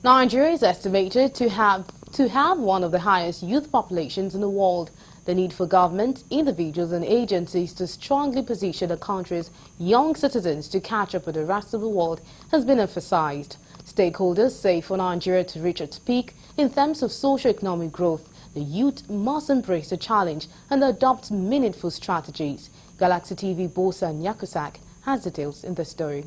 Nigeria is estimated to have one of the highest youth populations in the world. The need for government, individuals and agencies to strongly position the country's young citizens to catch up with the rest of the world has been emphasized. Stakeholders say for Nigeria to reach its peak in terms of socio-economic growth, the youth must embrace the challenge and adopt meaningful strategies. Galaxy TV Bosa Nyakusak has details in the story.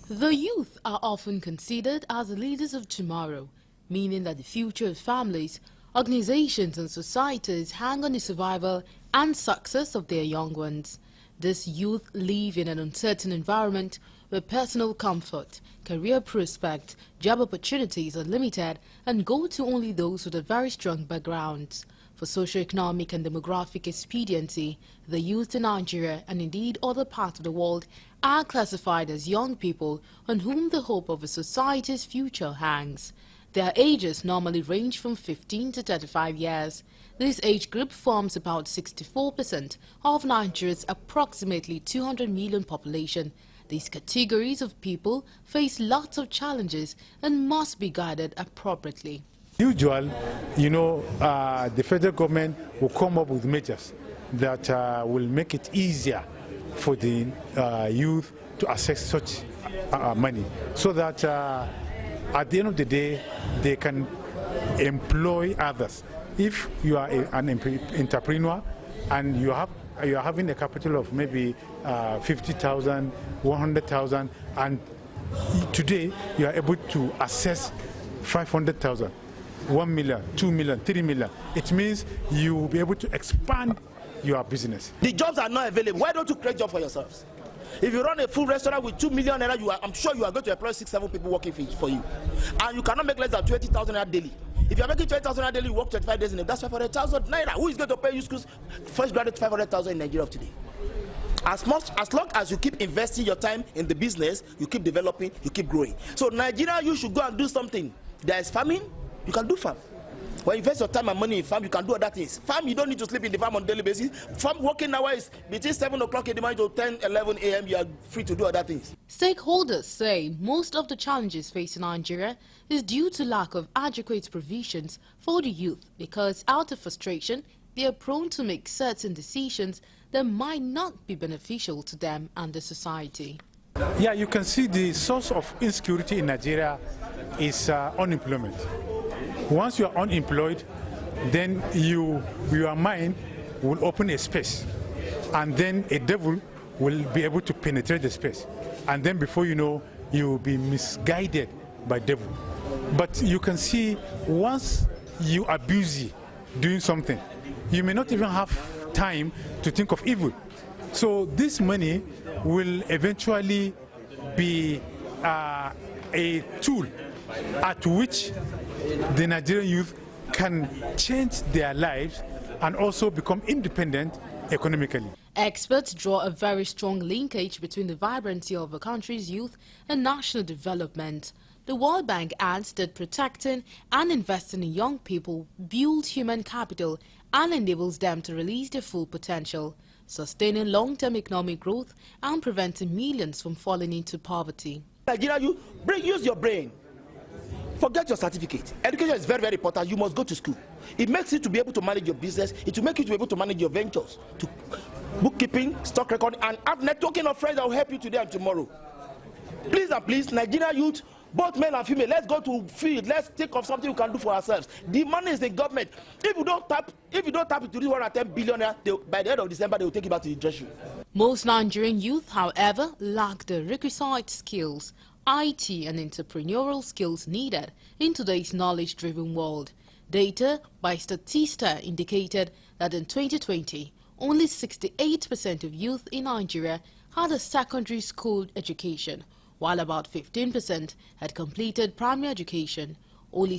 The youth are often considered as the leaders of tomorrow, meaning that the future of families, organizations and societies hang on the survival and success of their young ones. These youth live in an uncertain environment where personal comfort, career prospects, job opportunities are limited and go to only those with a very strong backgrounds. For socio-economic and demographic expediency, the youth in Nigeria and indeed other parts of the world are classified as young people on whom the hope of a society's future hangs. Their ages normally range from 15 to 35 years. This age group forms about 64% of Nigeria's approximately 200 million population. These categories of people face lots of challenges and must be guided appropriately. Usually, the federal government will come up with measures that will make it easier for the youth to access such money, so that at the end of the day, they can employ others. If you are an entrepreneur and you are having a capital of maybe 50,000, 100,000, and today you are able to access 500,000. 1 million, 2 million, 3 million. It means you will be able to expand your business. The jobs are not available. Why don't you create jobs for yourselves? If you run a full restaurant with 2 million naira, I'm sure you are going to employ 6-7 people working for you. And you cannot make less than 20,000 naira daily. If you are making 20,000 naira daily, you work 25 days in a day, that's 500,000 naira. Who is going to pay you schools? First graduate 500,000 in Nigeria of today. As long as you keep investing your time in the business, you keep developing, you keep growing. So Nigeria, you should go and do something. There is famine. You can do farm. When you invest your time and money in farm, you can do other things. Farm, you don't need to sleep in the farm on a daily basis. Farm working hour is between 7 o'clock in the morning to 10, 11 a.m. You are free to do other things. Stakeholders say most of the challenges facing Nigeria is due to lack of adequate provisions for the youth because out of frustration, they are prone to make certain decisions that might not be beneficial to them and the society. Yeah, you can see the source of insecurity in Nigeria is unemployment. Once you are unemployed, then your mind will open a space, and then a devil will be able to penetrate the space, and then before you know, you will be misguided by devil. But you can see once you are busy doing something, you may not even have time to think of evil. So this money will eventually be a tool at which the Nigerian youth can change their lives and also become independent economically. Experts draw a very strong linkage between the vibrancy of a country's youth and national development. The World Bank adds that protecting and investing in young people builds human capital and enables them to release their full potential, sustaining long-term economic growth and preventing millions from falling into poverty. Nigeria, use your brain. Forget your certificate. Education is very, very important. You must go to school. It makes you to be able to manage your business. It will make you to be able to manage your ventures, to bookkeeping, stock record, and have networking of friends that will help you today and tomorrow. Please and please, Nigeria youth, both men and female, let's go to field. Let's think of something we can do for ourselves. The money is the government. If you don't tap into this 110 billion, by the end of December, they will take it back to the treasury. Most Nigerian youth, however, lack the requisite skills, IT and entrepreneurial skills needed in today's knowledge-driven world. Data by Statista indicated that in 2020, only 68% of youth in Nigeria had a secondary school education, while about 15% had completed primary education. Only